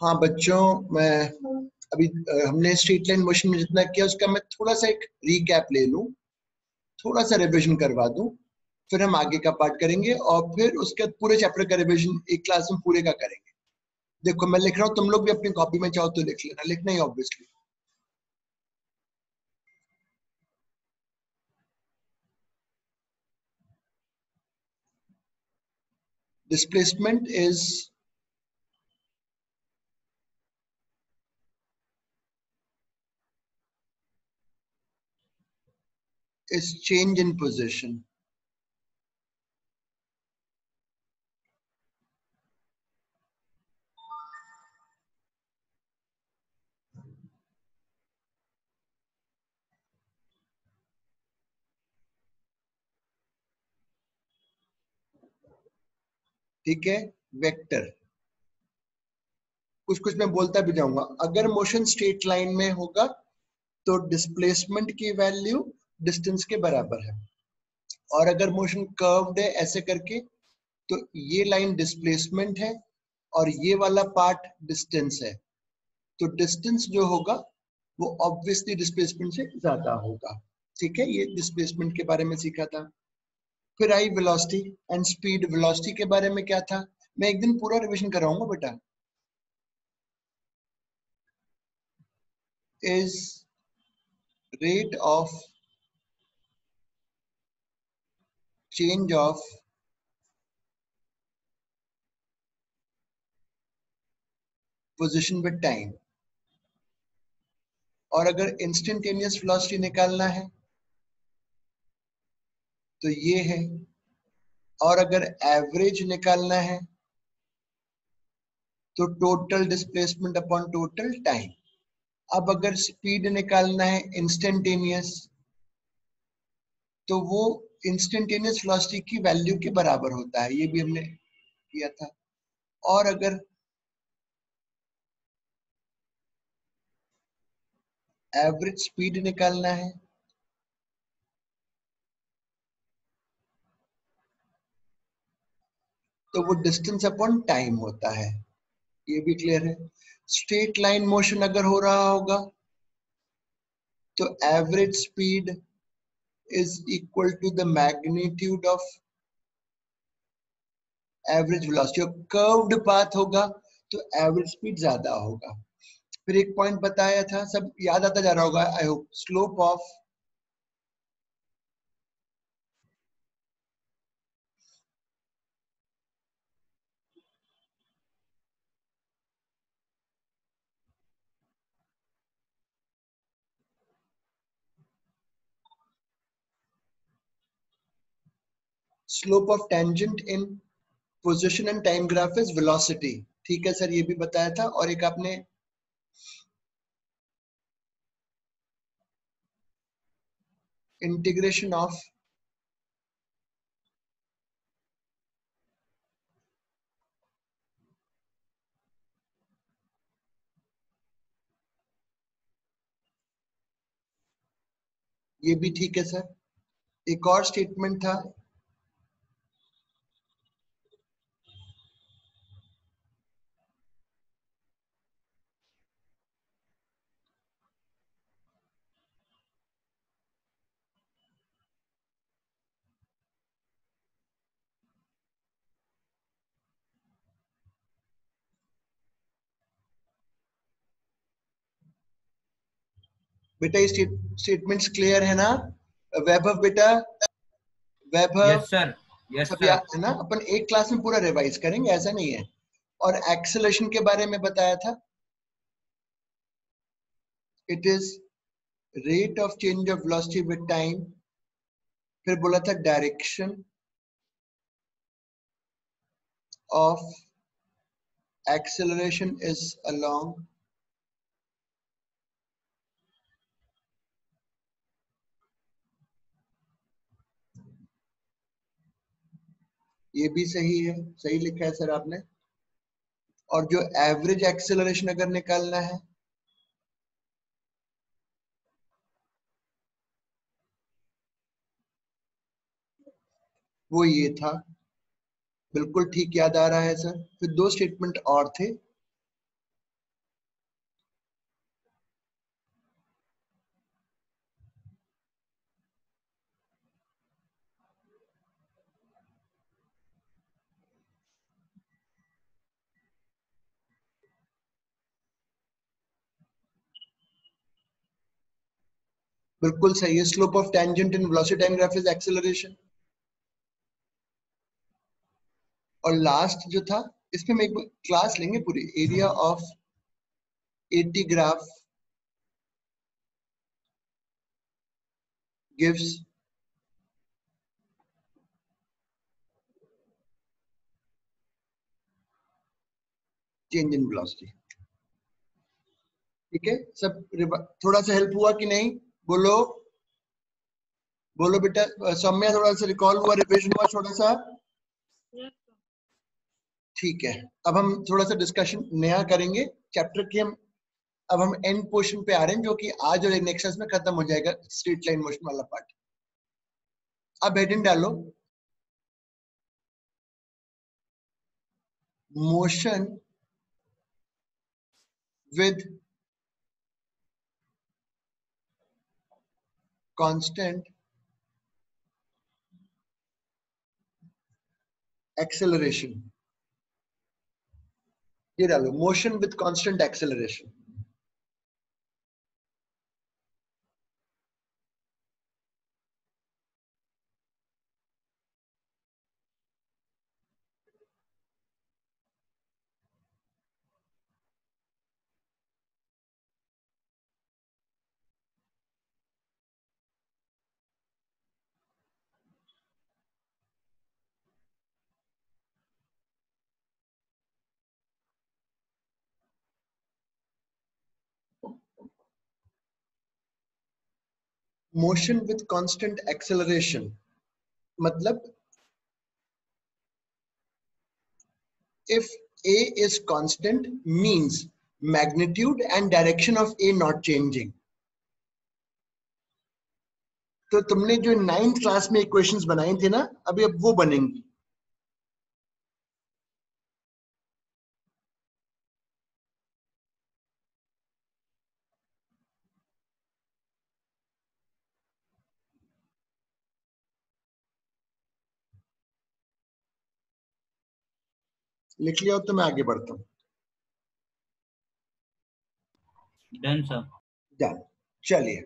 हाँ बच्चों, मैं अभी हमने स्ट्रेट लाइन मोशन में जितना किया उसका मैं थोड़ा सा एक रीकैप ले लूं, थोड़ा सा रिवीजन करवा दूं, फिर हम आगे का पार्ट करेंगे और फिर उसके बाद पूरे चैप्टर का रिवीजन एक क्लास में पूरे का करेंगे। देखो मैं लिख रहा हूँ, तुम लोग भी अपनी कॉपी में चाहो तो लिख लेना, लिखना ही obviously. Displacement is change in position. ठीक है, वेक्टर कुछ कुछ मैं बोलता भी जाऊंगा। अगर मोशन स्ट्रेट लाइन में होगा तो डिस्प्लेसमेंट की वैल्यू डिस्टेंस के बराबर है, और अगर मोशन कर्व्ड है ऐसे करके तो ये लाइन डिस्प्लेसमेंट है और ये वाला पार्ट डिस्टेंस है, तो डिस्टेंस जो होगा वो ऑब्वियसली डिस्प्लेसमेंट से ज्यादा होगा। ठीक है, ये डिस्प्लेसमेंट के बारे में सीखा था। फिर आई वेलोसिटी एंड स्पीड। वेलोसिटी के बारे में क्या था, मैं एक दिन पूरा रिवीजन कराऊंगा बेटा। Is rate of change of position with time। और अगर इंस्टेंटेनियस वेलोसिटी निकालना है तो ये है, और अगर एवरेज निकालना है तो total displacement upon total time. अब अगर स्पीड निकालना है इंस्टेंटेनियस तो वो इंस्टेंटेनियस वेलोसिटी की वैल्यू के बराबर होता है, ये भी हमने किया था। और अगर एवरेज स्पीड निकालना है तो वो डिस्टेंस अपॉन टाइम होता है, ये भी क्लियर है। स्ट्रेट लाइन मोशन अगर हो रहा होगा तो average speed is equal to the magnitude of average velocity. और कर्व्ड पाथ होगा तो एवरेज स्पीड ज्यादा होगा। फिर एक पॉइंट बताया था, सब याद आता जा रहा होगा I hope, slope of slope of tangent in position and time graph is velocity. ठीक है सर, ये भी बताया था। और एक आपने इंटीग्रेशन ऑफ ये भी ठीक है सर। एक और स्टेटमेंट था, बेटा ये स्टेटमेंट्स क्लियर है ना वैभव बेटा? वैभव यस सर, यस सब सर। याद है ना? अपन एक क्लास में पूरा रिवाइज करेंगे, ऐसा नहीं है। और एक्सेलरेशन के बारे में बताया था, it is rate of change of velocity with time. फिर बोला था direction of acceleration is along ये भी सही है, सही लिखा है सर आपने। और जो एवरेज एक्सेलरेशन अगर निकालना है वो ये था, बिल्कुल ठीक याद आ रहा है सर। फिर दो स्टेटमेंट और थे, बिल्कुल सही है, slope of tangent in velocity time graph is acceleration. और लास्ट जो था, इसमें हम एक क्लास लेंगे पूरी, area of eighty graph gives change in velocity. ठीक है सब, थोड़ा सा हेल्प हुआ कि नहीं? बोलो बोलो बेटा। सौम्या थोड़ा सा रिकॉल हुआ, रिविजन हुआ थोड़ा सा? ठीक है, अब हम थोड़ा सा डिस्कशन नया करेंगे चैप्टर की। अब हम एंड पोर्शन पे आ रहे हैं, जो कि आज और नेक्स्ट में खत्म हो जाएगा, स्ट्रेट लाइन मोशन वाला पार्ट। अब हेडिंग डालो, मोशन विद कांस्टेंट एक्सेलरेशन। ये डालो, motion with constant acceleration. Motion with constant acceleration मतलब, if a is constant means magnitude and direction of a not changing। तो तुमने जो 9th क्लास में इक्वेशंस बनाई थी ना, अभी अब वो बनेंगी। लिख लिया हो तो मैं आगे बढ़ता हूँ। Done sir. डन। चलिए,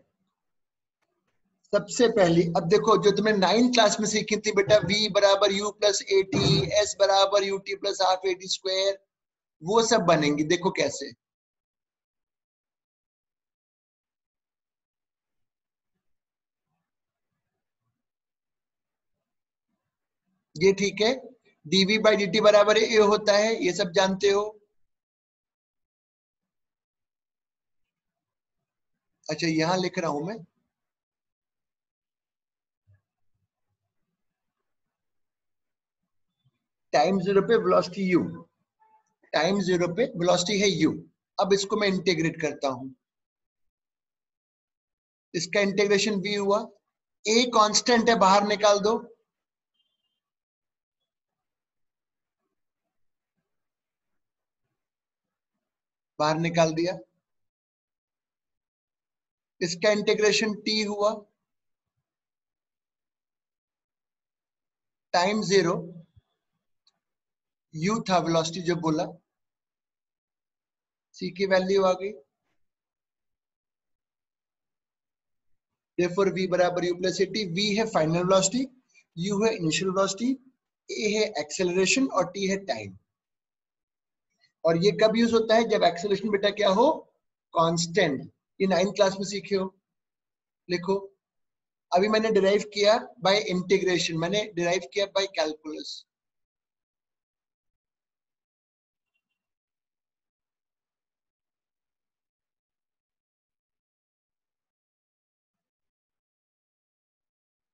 सबसे पहली अब देखो, जो तुम्हें 9th क्लास में सीखी थी बेटा, v बराबर u plus a t, s बराबर u t plus half a t square, वो सब बनेंगी। देखो कैसे। ये ठीक है, dv बाई डी टी बराबर ए होता है, ये सब जानते हो। अच्छा, यहां लिख रहा हूं मैं, टाइम जीरो पे वेलोसिटी u, टाइम जीरो पे वेलोसिटी है u। अब इसको मैं इंटीग्रेट करता हूं, इसका इंटीग्रेशन v हुआ, a कांस्टेंट है, बाहर निकाल दो, बाहर निकाल दिया। इसका इंटीग्रेशन t हुआ, टाइम जीरो, u था वेलोसिटी जो बोला, c की वैल्यू आ गई। therefore v बराबर u plus a T. v है फाइनल वेलोसिटी, u है इनिशियल वेलोसिटी, a है एक्सेलरेशन और t है टाइम। और ये कब यूज होता है? जब एक्सेलरेशन बेटा क्या हो? कांस्टेंट। ये 9th क्लास में सीखे हो। लिखो, अभी मैंने डिराइव किया बाय इंटीग्रेशन, मैंने डिराइव किया बाय कैलकुलस।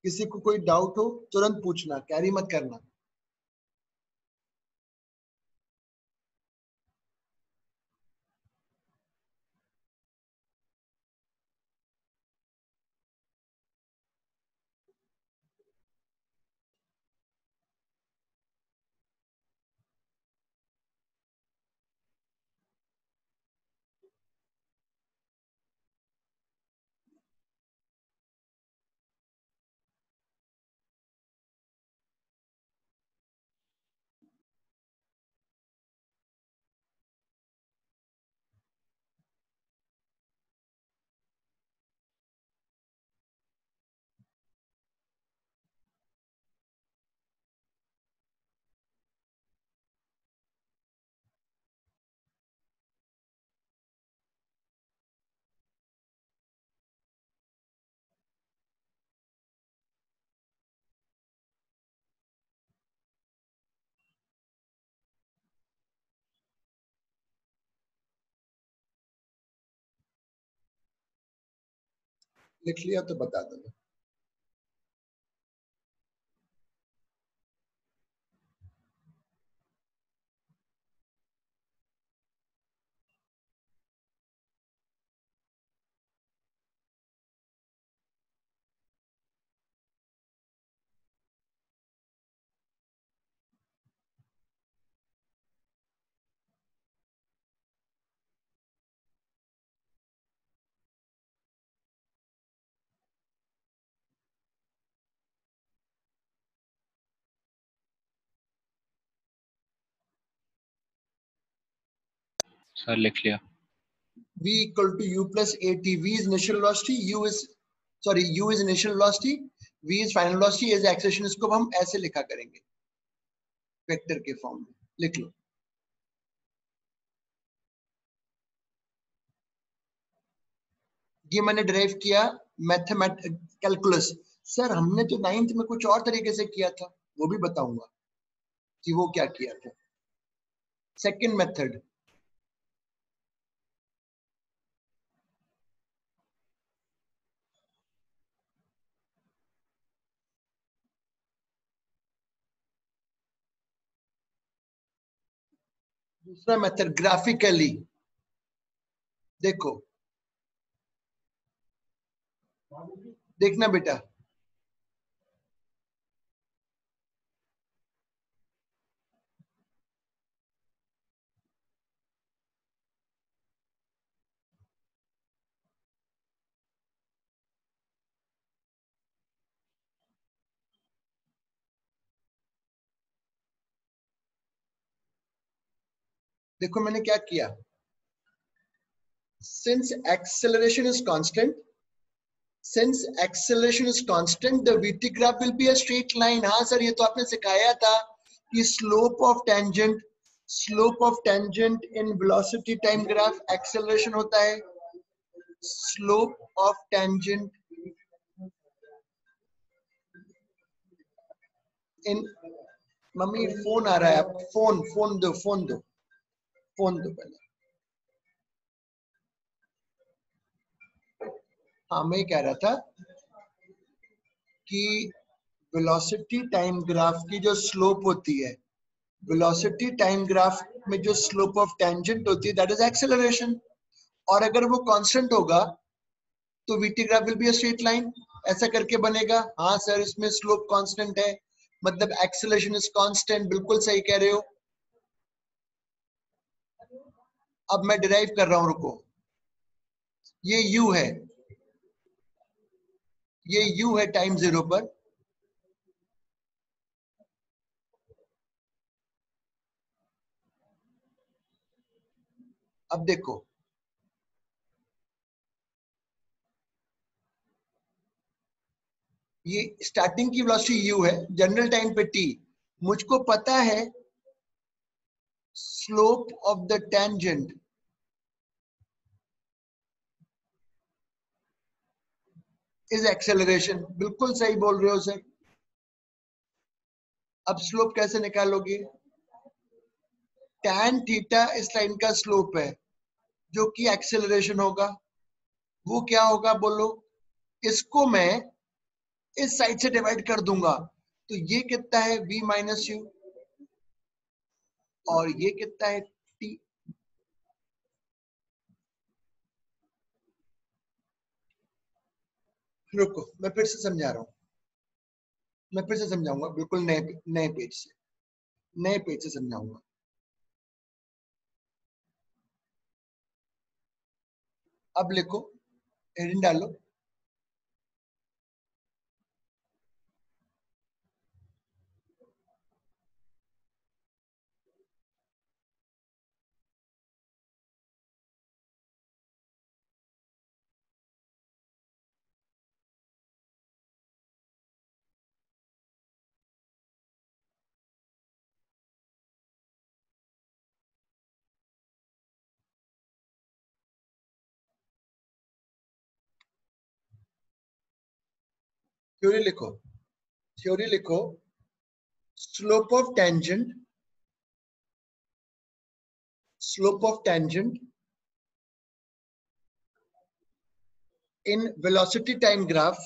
किसी को कोई डाउट हो तुरंत पूछना, कैरी मत करना। लिख लिया तो बता दो। सर लिख लिया। V equal to U plus AT. V is initial velocity, U is initial velocity, V is final velocity, is acceleration। इसको हम ऐसे लिखा करेंगे वेक्टर के फॉर्म में, लिख लो। ये मैंने डिराइव किया कैलकुलस। सर हमने तो 9th में कुछ और तरीके से किया था, वो भी बताऊंगा कि वो क्या किया था। सेकंड मेथड, दूसरा मेथड ग्राफिकली। देखो, देखना बेटा, देखो मैंने क्या किया। Since acceleration is constant, the VT graph will be a straight line। हाँ सर, ये तो आपने सिखाया था कि slope of tangent in velocity time graph acceleration होता है। slope of tangent in, मम्मी फोन आ रहा है, आप फोन दो पहले। हाँ, मैं कह रहा था कि वेलोसिटी टाइम ग्राफ की जो स्लोप होती है, वेलोसिटी टाइम ग्राफ में जो स्लोप ऑफ टेंजेंट होती है, दैट इज एक्सेलरेशन। और अगर वो कांस्टेंट होगा तो VT graph will be a straight line. ऐसा करके बनेगा। हाँ सर, इसमें स्लोप कांस्टेंट है, मतलब एक्सेलरेशन इज कांस्टेंट। बिल्कुल सही कह रहे हो। अब मैं डिराइव कर रहा हूं, रुको। ये u है, ये u है टाइम 0 पर। अब देखो, ये स्टार्टिंग की वेलोसिटी u है, जनरल टाइम पे t। मुझको पता है slope of the tangent is acceleration. बिल्कुल सही बोल रहे हो सर। अब स्लोप कैसे निकालोगे? tan थीटा इस लाइन का स्लोप है, जो कि एक्सेलरेशन होगा। वो क्या होगा बोलो? इसको मैं इस साइड से डिवाइड कर दूंगा, तो ये कितना है v माइनस यू, और ये कितना है t। रुको, मैं फिर से समझा रहा हूं, मैं फिर से समझाऊंगा, बिल्कुल नए पेज से समझाऊंगा। अब लिखो, हेडिंग डालो। थ्योरी लिखो, थ्योरी लिखो। Slope of tangent in velocity time graph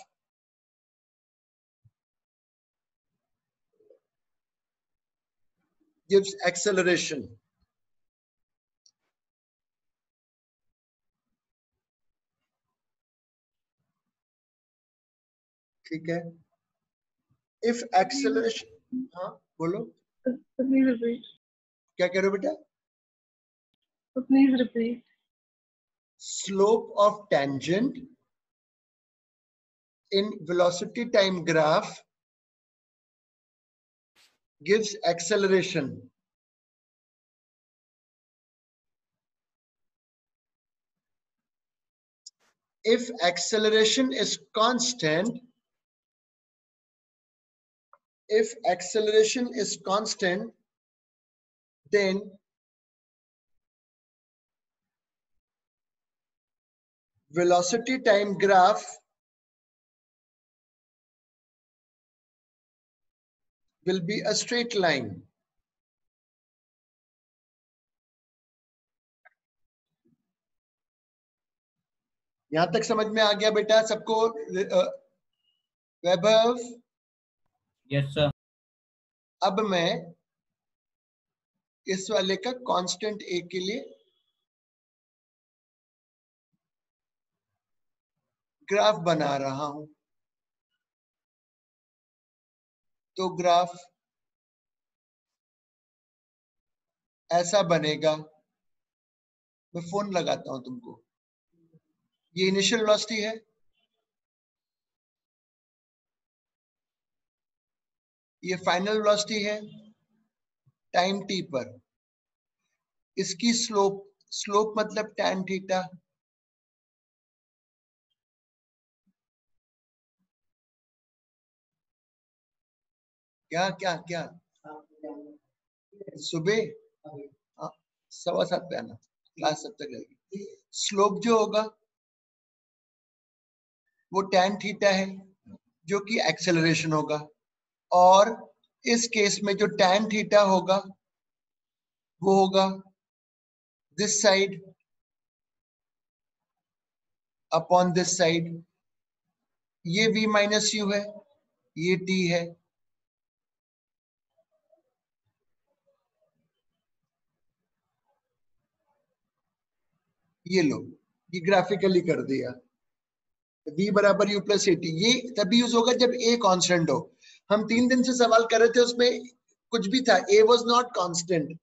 gives acceleration. ठीक है, if acceleration, हाँ बोलो, Please repeat. क्या कह रहे हो बेटा? Please repeat. Slope of tangent in velocity time graph gives acceleration. If acceleration is constant, then velocity time graph will be a straight line. यहां तक समझ में आ गया बेटा सबको? वैभव? Yes sir. अब मैं इस वाले का कांस्टेंट ए के लिए ग्राफ बना रहा हूं। तो ग्राफ ऐसा बनेगा। मैं फोन लगाता हूं तुमको। ये इनिशियल वेलोसिटी है, ये फाइनल वेलोसिटी है टाइम टी पर। इसकी स्लोप मतलब tan थीटा। क्या क्या क्या सुबह 7:15 पे आना, क्लास तब तक रहेगी। स्लोप जो होगा वो tan थीटा है, जो कि एक्सेलरेशन होगा। और इस केस में जो tan थीटा होगा वो होगा this side upon this side. ये v माइनस यू है, ये t है। ये लो, ये ग्राफिकली कर दिया। v बराबर u प्लस ए टी। ये तभी यूज होगा जब a कांस्टेंट हो। हम 3 दिन से सवाल कर रहे थे, उसमें कुछ भी था, a वाज नॉट कांस्टेंट,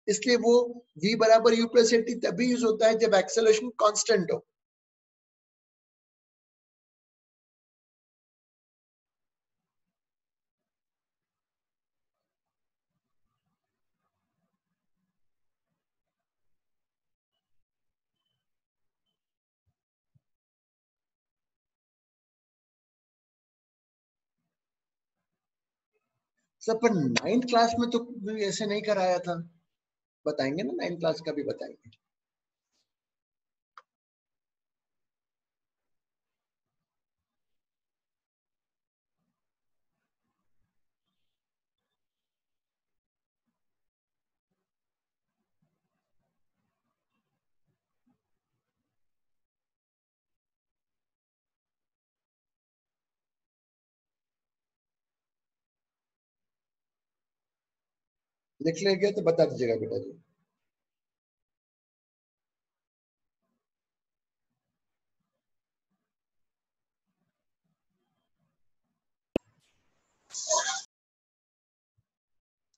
इसलिए वो v बराबर u प्लस ए टी तभी यूज होता है जब एक्सेलरेशन कांस्टेंट हो। सर पर 9th क्लास में तो ऐसे नहीं कराया था। बताएंगे ना, 9th क्लास का भी बताएंगे। लिख लेंगे तो बता दीजिएगा बेटा जी।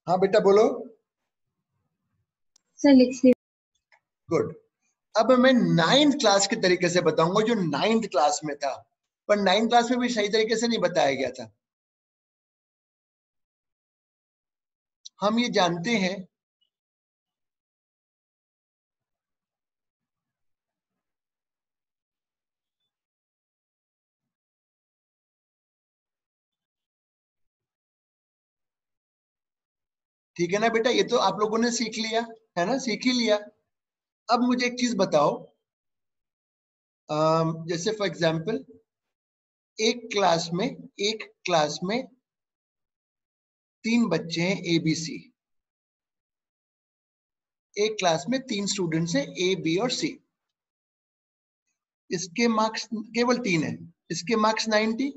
हाँ बेटा बोलो। सर लिखिए। गुड। अब मैं 9th क्लास के तरीके से बताऊंगा जो 9th क्लास में था, पर 9th क्लास में भी सही तरीके से नहीं बताया गया था। हम ये जानते हैं ठीक है ना बेटा, ये तो आप लोगों ने सीख लिया है ना, सीख ही लिया। अब मुझे एक चीज बताओ, जैसे फॉर एग्जांपल एक क्लास में 3 बच्चे हैं ए बी सी। एक क्लास में 3 स्टूडेंट्स हैं ए बी और सी। इसके मार्क्स केवल 3 है, इसके मार्क्स 90,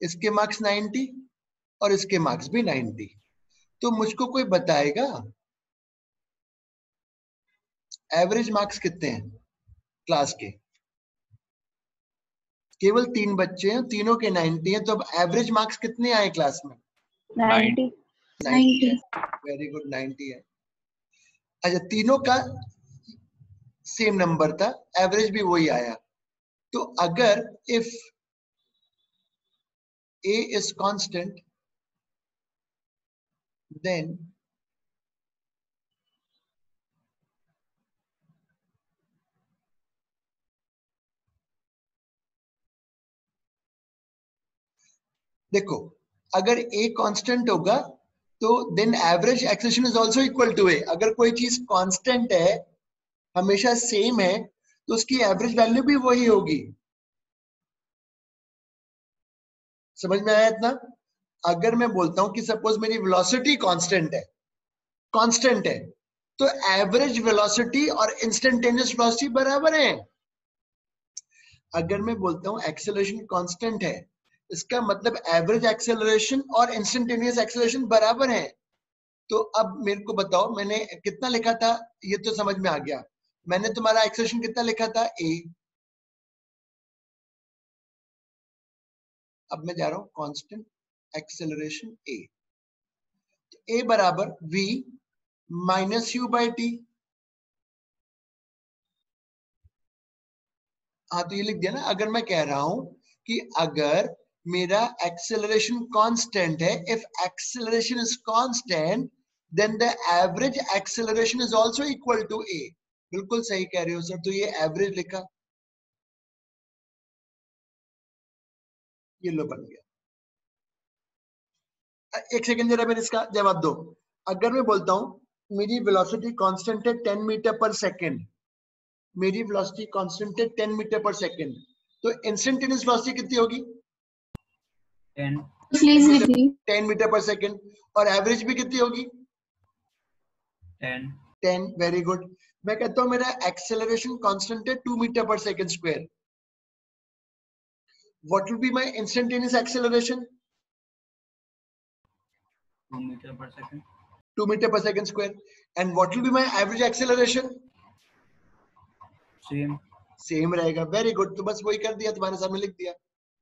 इसके मार्क्स 90 और इसके मार्क्स भी 90। तो मुझको कोई बताएगा एवरेज मार्क्स कितने हैं क्लास के? केवल 3 बच्चे हैं, तीनों के 90 हैं, तो अब एवरेज मार्क्स कितने आए क्लास में? 90 90 है। वेरी गुड, 90 है। अच्छा, तीनों का सेम नंबर था, एवरेज भी वही आया। तो अगर if A is constant, then देखो, अगर A कांस्टेंट होगा तो then average acceleration is also equal to A। अगर कोई चीज कांस्टेंट है, हमेशा सेम है, तो उसकी एवरेज वैल्यू भी वही होगी। समझ में आया इतना? अगर मैं बोलता हूं कि सपोज मेरी वेलोसिटी कांस्टेंट है, तो एवरेज वेलोसिटी और इंस्टेंटेनियस वेलोसिटी बराबर है। अगर मैं बोलता हूं एक्सेलरेशन कांस्टेंट है, इसका मतलब एवरेज एक्सेलरेशन और इंस्टेंटेनियस एक्सेलरेशन बराबर है। तो अब मेरे को बताओ, मैंने कितना लिखा था? ये तो समझ में आ गया। मैंने तुम्हारा एक्सेलरेशन कितना लिखा था? A। अब मैं जा रहा हूं कांस्टेंट एक्सेलरेशन A। तो A बराबर V minus U by T. हाँ, तो ये लिख दिया ना। अगर मैं कह रहा हूं कि अगर मेरा एक्सेलरेशन कांस्टेंट है, if acceleration is constant, then the average acceleration is also equal to A। बिल्कुल सही कह रहे हो सर। तो ये एवरेज लिखा, ये लो बन गया। एक सेकंड जरा मेरे इसका जवाब दो। अगर मैं बोलता हूं मेरी वेलोसिटी कांस्टेंट है 10 मीटर पर सेकंड, मेरी वेलोसिटी कांस्टेंट है 10 मीटर पर सेकंड, तो इंस्टेंटेनियस वेलोसिटी कितनी होगी? 10 Please repeat. 10 metre per second. और एवरेज भी कितनी होगी? 10 10। Very good. मैं कहता हूं मेरा एक्सेलरेशन कांस्टेंट है 2 metre per second square. What will be my instantaneous acceleration? 2 metre per second 2 metre per second square. And what will be my average acceleration? Same same रहेगा। Very good. तो बस वही कर दिया, तुम्हारे सामने लिख दिया।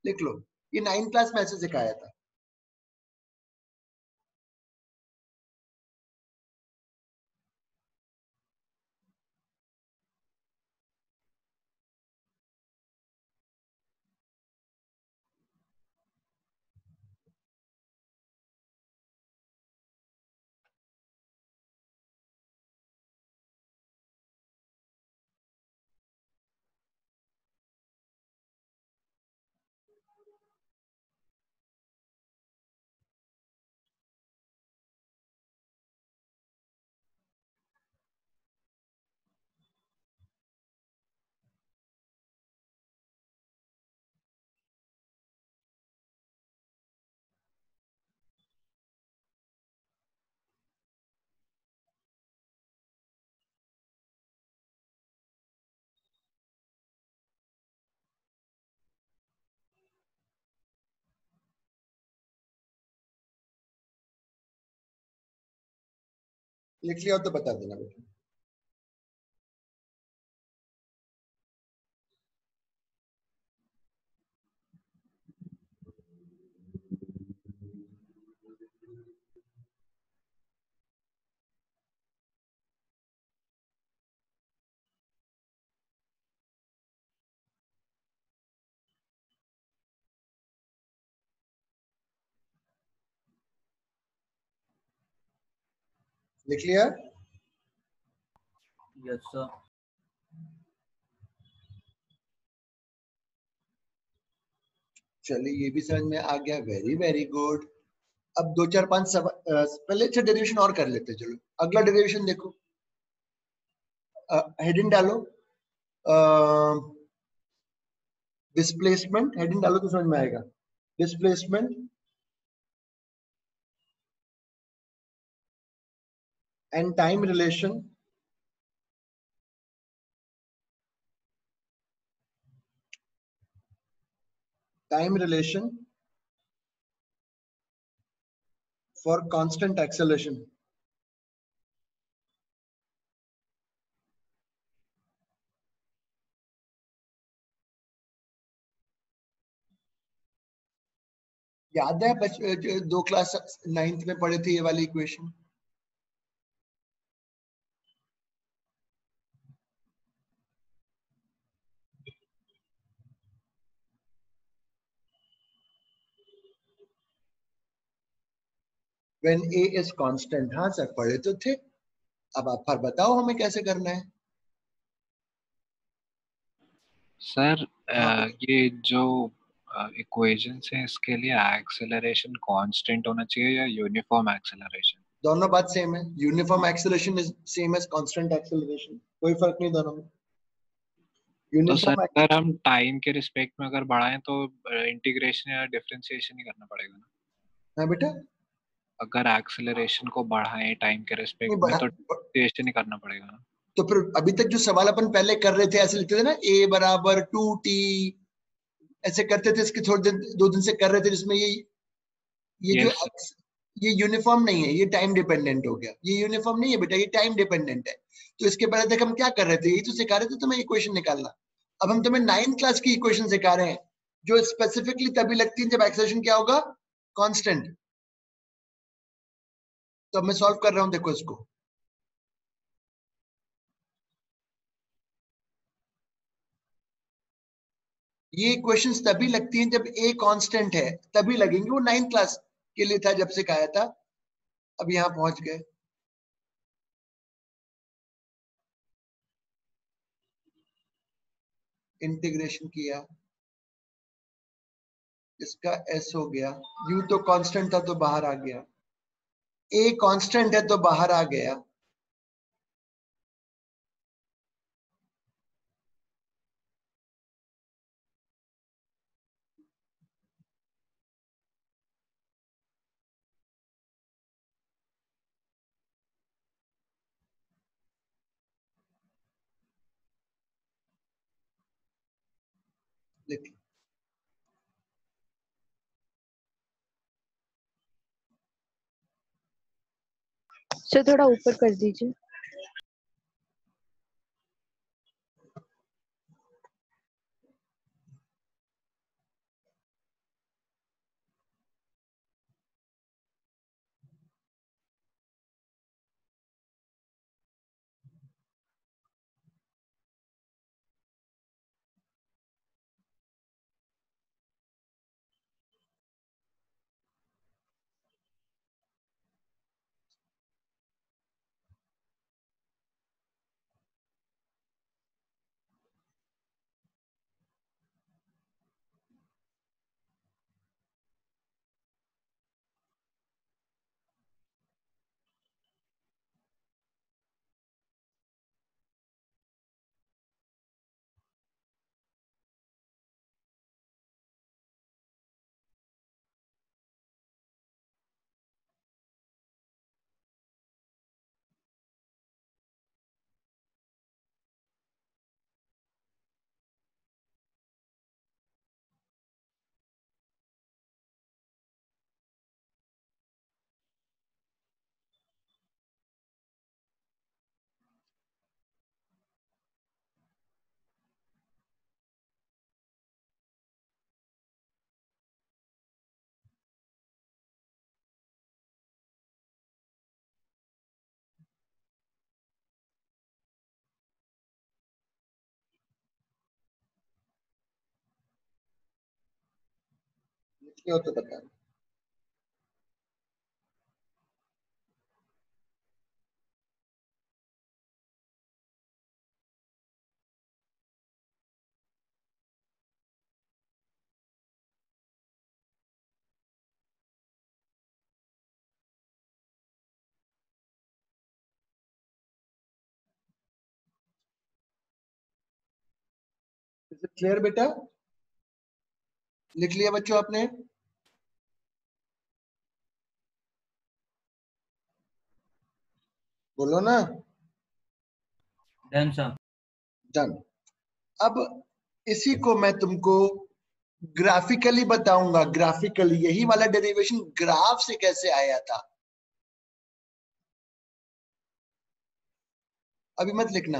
लिख लो, ये 9th क्लास में ऐसे सिखाया था। लिख लिया हो तो बता देना बेटा। लिख लिया? यस सर चलिए, ये भी समझ में आ गया। Very very good. अब 2 4 5 पहले अच्छा डेरिवेशन और कर लेते हैं। चलो अगला डेरिवेशन देखो। हेडिंग डालो, डिस्प्लेसमेंट। हेडिंग डालो तो समझ में आएगा। Displacement and time relation time relation for constant acceleration. याद है दो क्लास 9th में पढ़े थे ये वाली equation? When A is constant, हाँ सर पढ़े तो थे। अब आप फिर बताओ हमें कैसे करना है। सर हाँ, ये जो इक्वेशंस है इसके लिए एक्सेलरेशन कांस्टेंट होना चाहिए या यूनिफॉर्म एक्सेलरेशन? दोनों बात सेम है। Uniform acceleration is same as constant acceleration, कोई फर्क नहीं दोनों में। तो सर यूनिफॉर्म अगर हम टाइम के रिस्पेक्ट में अगर बढ़ाएं तो इंटीग्रेशन या डिफरेंशिएशन ही करना पड़ेगा ना? हाँ बेटा, अगर एक्सेलरेशन को बढ़ाएं टाइम के नहीं रिस्पेक्ट में बढ़ा तो डिफरेंशिएशन ही करना पड़ेगा ना? तो फिर अभी तक जो सवाल अपन पहले कर रहे थे ऐसे लिखते थे ना, a बराबर 2t, ऐसे करते थे। इसके थोड़े दिन 2 दिन से कर रहे थे, जिसमें ये जो यस। x, ये यूनिफॉर्म नहीं है, ये टाइम डिपेंडेंट हो गया। ये यूनिफॉर्म नहीं है बेटा, ये टाइम डिपेंडेंट है। तो इसके पहले तक हम क्या कर रहे थे? यही तो सिखा रहे थे तुम्हें इक्वेशन निकालना। अब हम तुम्हें 9th क्लास की इक्वेशन सिखा रहे हैं, जो स्पेसिफिकली तभी लगती है जब एक्सेलरेशन क्या होगा? कांस्टेंट। तो अब मैं सॉल्व कर रहा हूं, देखो इसको। ये इक्वेशंस तभी लगती हैं जब a कांस्टेंट है, तभी लगेंगे। वो 9th क्लास के लिए था जब सिखाया था। अब यहां पहुंच गए। इंटीग्रेशन किया, इसका s हो गया। u तो कांस्टेंट था तो बाहर आ गया, a कांस्टेंट है तो बाहर आ गया। देखिए, सर थोड़ा ऊपर कर दीजिए। लिखे हो तो बता। क्लियर बेटा? लिख लिया बच्चों आपने? बोलो ना। Done sir. डन। अब इसी को मैं तुमको ग्राफिकली बताऊंगा, ग्राफिकली। यही वाला डेरिवेशन ग्राफ से कैसे आया था, अभी मत लिखना।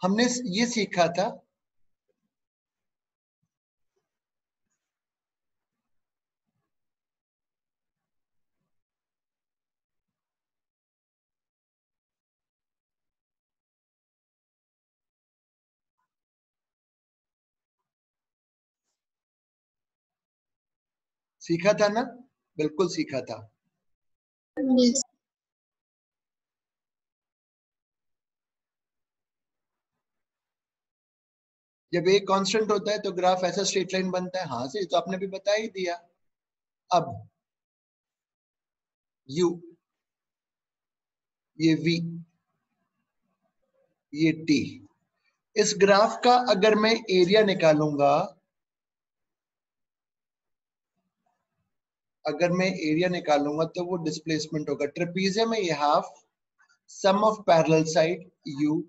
हमने ये सीखा था, सीखा था ना, बिल्कुल सीखा था। जब एक कांस्टेंट होता है तो ग्राफ ऐसा स्ट्रेट लाइन बनता है। हाँ से तो आपने भी बता ही दिया। अब u, ये v, ये t, इस ग्राफ का अगर मैं एरिया निकालूंगा, अगर मैं एरिया निकालूंगा तो वो डिस्प्लेसमेंट होगा। ट्रेपीजियम में ये half sum of parallel side u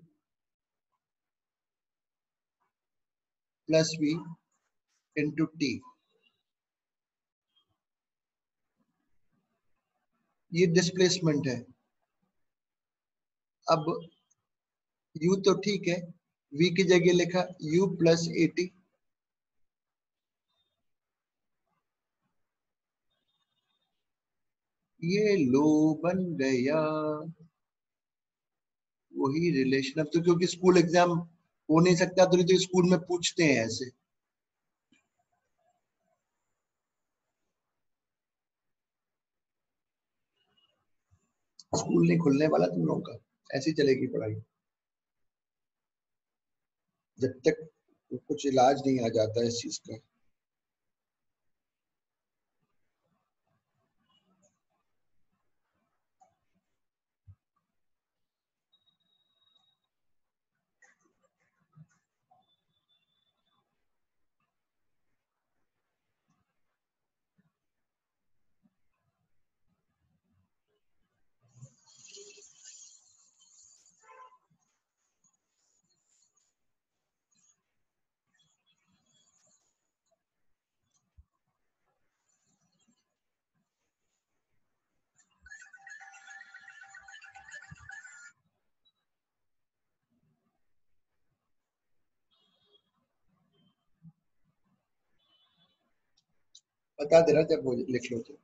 plus v into t, ये डिस्प्लेसमेंट है। अब u तो ठीक है, v की जगह लिखा u प्लस at, ये लो बन गया वही रिलेशन। अब तो क्योंकि स्कूल एग्जाम हो नहीं सकता तो स्कूल में पूछते हैं ऐसे। स्कूल नहीं खुलने वाला तुम लोगों का, ऐसी चलेगी पढ़ाई जब तक कुछ इलाज नहीं आ जाता इस चीज का। बता दे रहा जब वो लिख लो तो।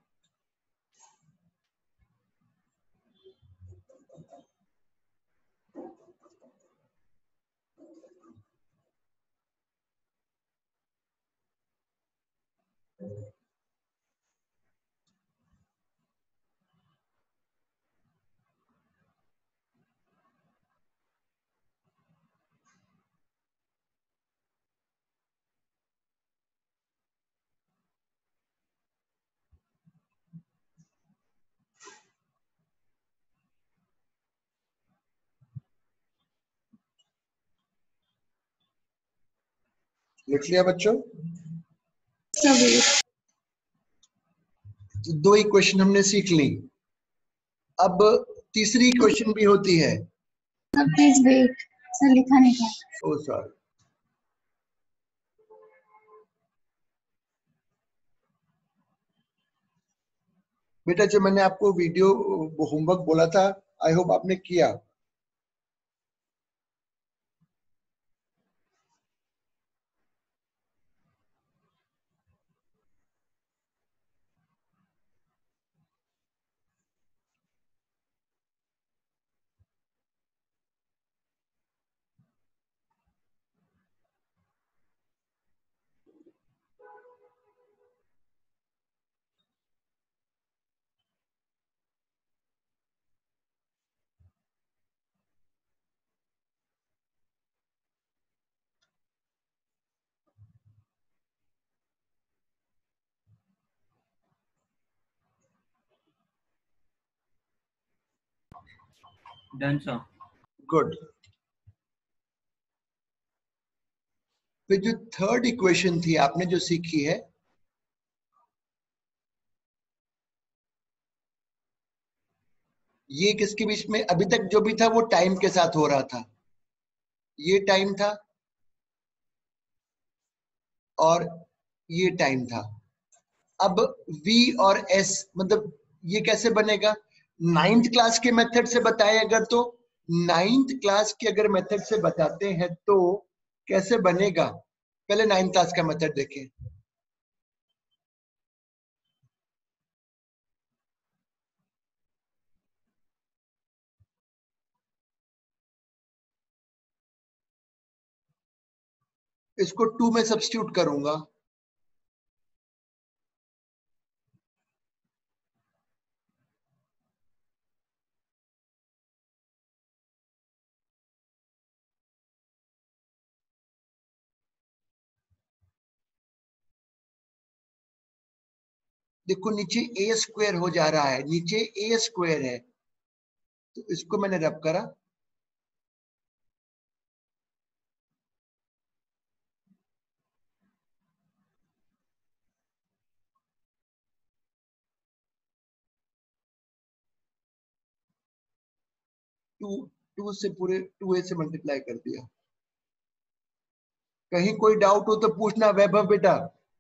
लिख लिया बच्चों? दो इक्वेशन हमने सीख ली। अब तीसरी इक्वेशन भी होती है। प्लीज वेट सर, लिखा नहीं था। ओ सॉरी। बेटा जो मैंने आपको वीडियो होमवर्क बोला था, आई होप आपने किया। Done sir. गुड। फिर जो थर्ड इक्वेशन थी आपने जो सीखी है, ये किसके बीच में अभी तक जो भी था वो टाइम के साथ हो रहा था। ये टाइम था, और ये टाइम था। अब v और s मतलब ये कैसे बनेगा? 9th क्लास के मेथड से बताए अगर तो 9th क्लास के अगर मेथड से बताते हैं तो कैसे बनेगा? पहले 9th क्लास का मेथड देखें। इसको 2 में सब्स्टिट्यूट करूंगा। देखो नीचे a स्क्वायर हो जा रहा है, नीचे a स्क्वायर है, तो इसको मैंने रब करा। टू से पूरे 2a से मल्टीप्लाई कर दिया। कहीं कोई डाउट हो तो पूछना वैभव बेटा।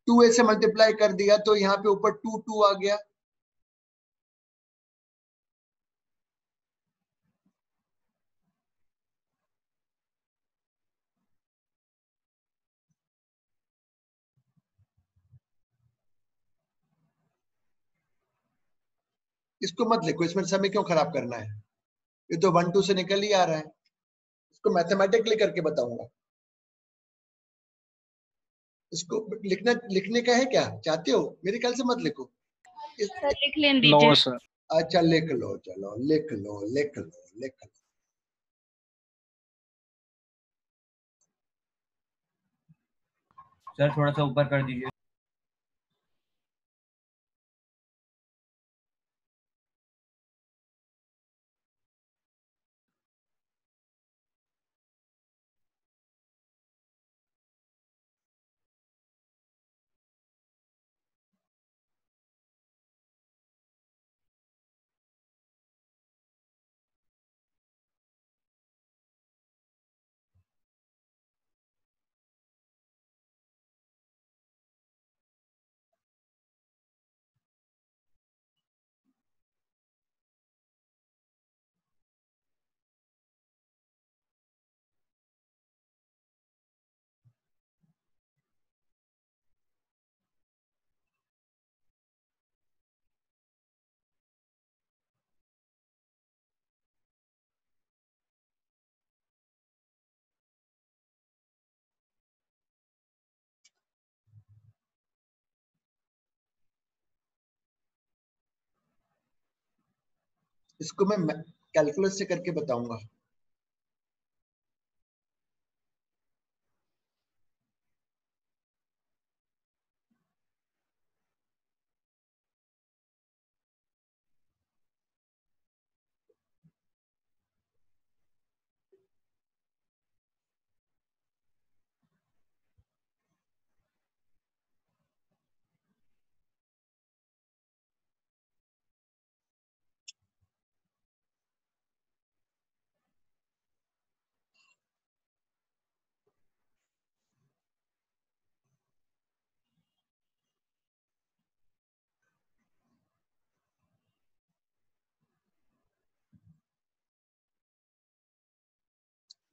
2a से मल्टीप्लाई कर दिया तो यहाँ पे ऊपर 2 आ गया। इसको मत लिखो, इसमें समय क्यों खराब करना है, ये तो 1 2 से निकल ही आ रहा है। इसको मैथमेटिकली करके बताऊंगा। इसको लिखने का है क्या चाहते हो? मेरे ख्याल से मत लिखो। सर लिख लेने नो दीजिए। सर। अच्छा लिख लो, चलो लिख लो लिख लो लिख लो। सर थोड़ा सा ऊपर कर दीजिए। इसको मैं कैलकुलस से करके बताऊंगा।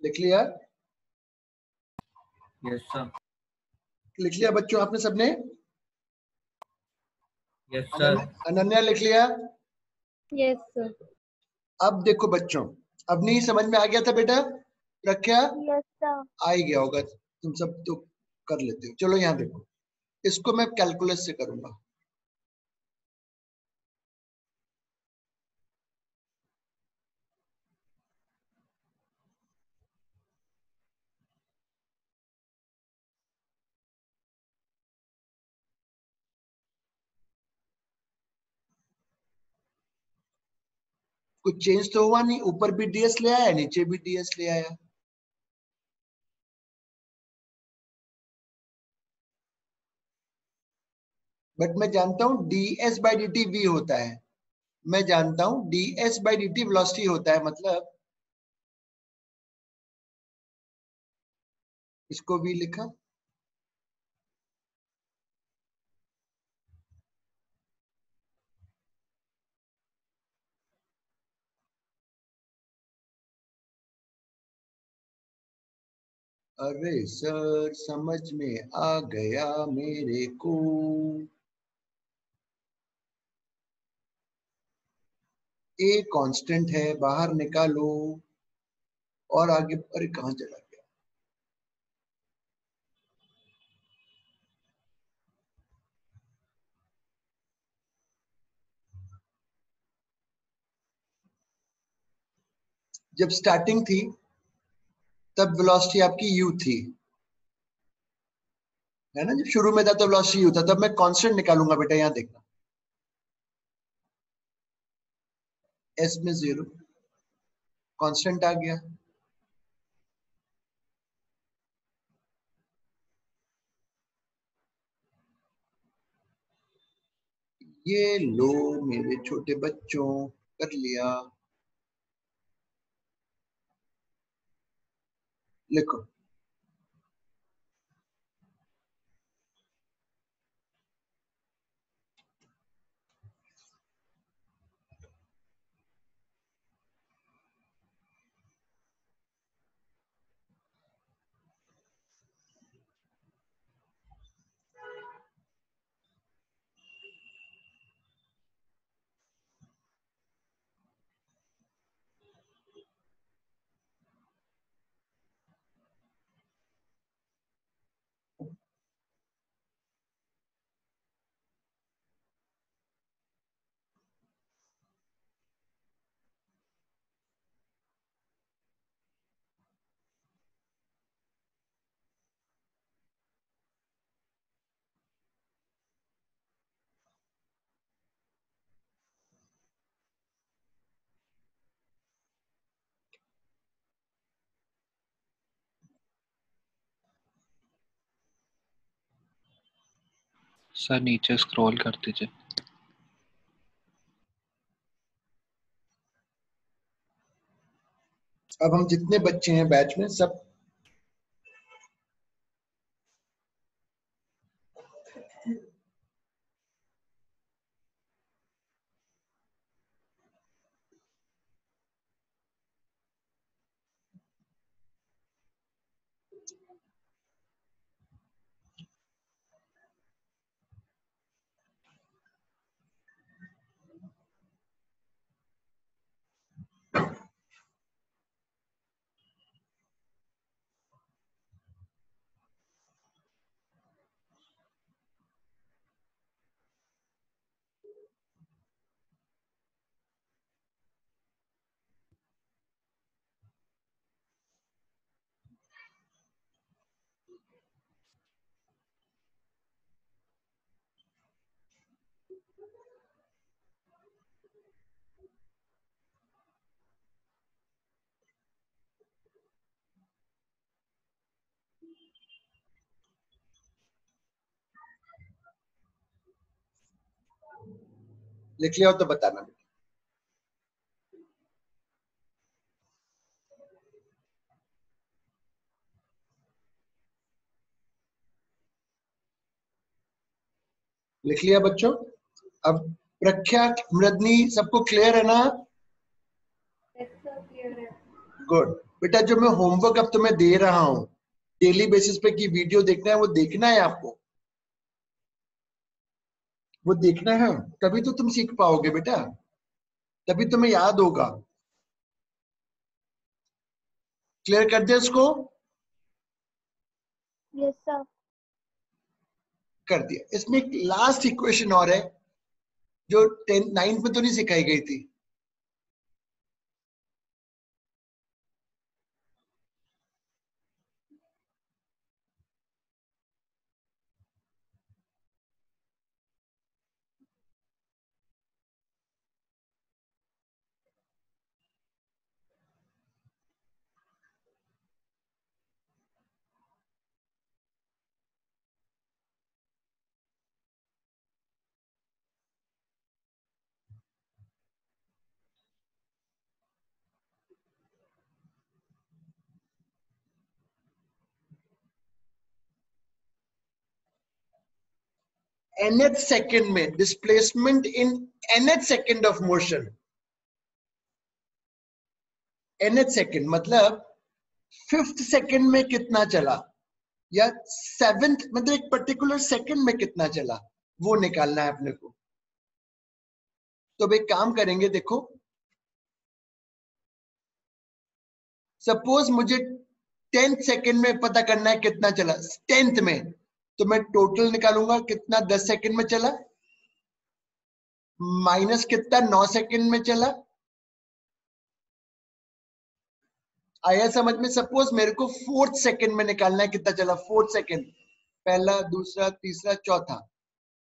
लिख लिया? Yes sir. लिख लिया बच्चों आपने सबने? Yes sir. अनन्या लिख लिया? Yes sir. अब देखो बच्चों, अब नहीं समझ में आ गया था बेटा? रखा? Yes sir. आ ही गया होगा, तुम सब तो कर लेते हो। चलो यहाँ देखो, इसको मैं कैलकुलस से करूंगा। कुछ चेंज तो हुआ नहीं, ऊपर भी डीएस ले आया, नीचे भी डीएस ले आया। बट मैं जानता हूं ds बाई dt v होता है। मैं जानता हूं ds बाई dt वेलोसिटी होता है, मतलब इसको v लिखा। अरे सर समझ में आ गया मेरे को। ए कांस्टेंट है, बाहर निकालो और आगे। अरे कहाँ चला गया? जब स्टार्टिंग थी तब वेलोसिटी आपकी u थी, है ना? जब शुरू में था तो वेलोसिटी u था। तब मैं कांस्टेंट निकालूंगा बेटा, यहां देखना। s में 0, कांस्टेंट आ गया। ये लो मेरे छोटे बच्चों, कर लिया। लिखो। सर नीचे स्क्रॉल कर दीजिए। अब हम जितने बच्चे हैं बैच में सब लिख लिया हो तो बताना। लिख लिया बच्चों? अब प्रख्या, मृदनी, सबको क्लियर है ना? गुड। बेटा जो मैं होमवर्क अब तुम्हें दे रहा हूं डेली बेसिस पे की वीडियो देखना है, वो देखना है आपको, वो देखना है। तभी तो तुम सीख पाओगे बेटा, तभी तुम्हें याद होगा। क्लियर कर दिया इसको? Yes sir. कर दिया। इसमें एक लास्ट इक्वेशन और है जो 9th में तो नहीं सिखाई गई थी। nth सेकंड में displacement in nth second of motion. nth second मतलब 5th सेकंड में कितना चला या 7th मतलब एक पर्टिकुलर सेकंड में कितना चला वो निकालना है अपने को। तो अब एक काम करेंगे, देखो सपोज मुझे 10th सेकंड में पता करना है कितना चला 10th में, तो मैं टोटल निकालूंगा कितना 10 सेकंड में चला माइनस कितना 9 सेकंड में चला। आया समझ में? सपोज मेरे को 4th सेकंड में निकालना है कितना चला 4th सेकंड, पहला दूसरा तीसरा चौथा,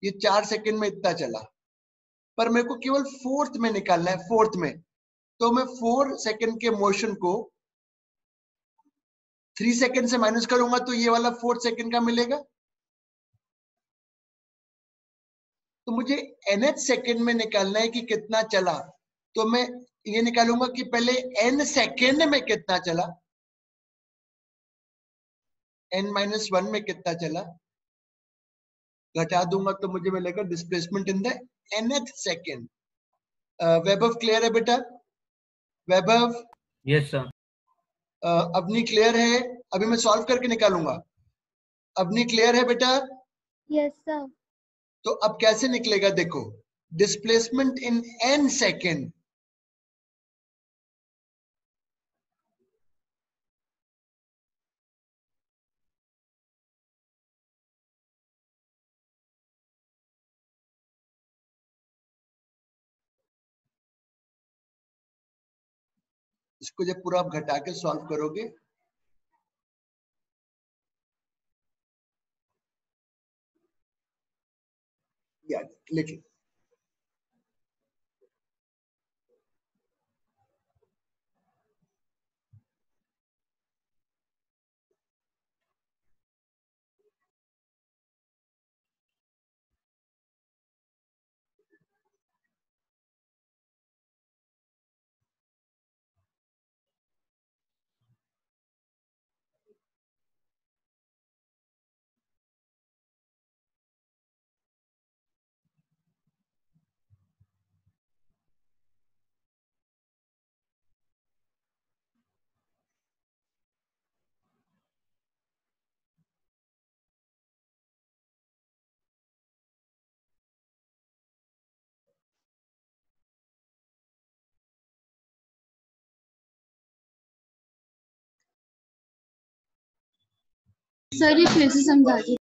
ये 4 सेकंड में इतना चला, पर मेरे को केवल 4th में निकालना है 4th में। तो मैं 4 सेकंड के मोशन को 3 सेकंड से माइनस करूंगा तो ये वाला 4th सेकंड का मिलेगा। तो मुझे nth सेकंड में निकालना है कि कितना चला, तो मैं ये निकालूंगा कि पहले n सेकंड में कितना चला, n-1 में कितना चला, घटा दूंगा तो मुझे मिलेगा displacement in the nth second. Vaibhav clear है बेटा? वैभव यस सर। अवनी क्लियर है? अभी मैं सॉल्व करके निकालूंगा। अवनी क्लियर है बेटा? Yes, sir. तो अब कैसे निकलेगा देखो, डिस्प्लेसमेंट इन n सेकंड इसको जब पूरा आप घटा के सॉल्व करोगे या लिखिए सर ये फिर से समझा दीजिए।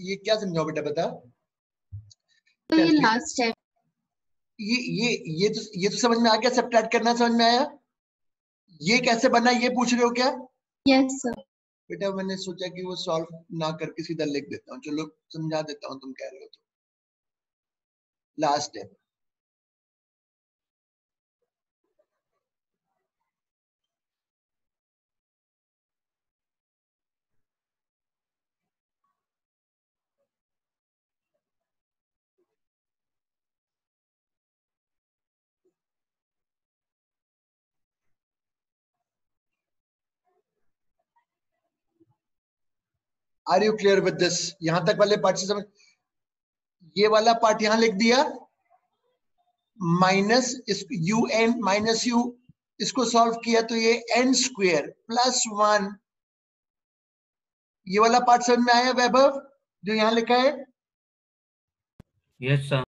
ये क्या समझाओ बेटा बता। तो ये लास्ट स्टेप। ये तो समझ में आ गया, सब्ट्रैक्ट करना समझ में आया। ये कैसे बना ये पूछ रहे हो क्या? Yes sir. बेटा मैंने सोचा कि वो सॉल्व ना करके सीधा लिख देता हूँ, चलो समझा देता हूँ, तुम कह रहे हो तो। Last step, are you clear with this? यहां तक वाले पार्ट से समझ, ये वाला पार्ट यहां लिख दिया, minus u n minus u, इसको सॉल्व किया तो ये एन स्क्वेयर प्लस 1, ये वाला पार्ट समझ में आया वैभव जो यहां लिखा है? Yes sir.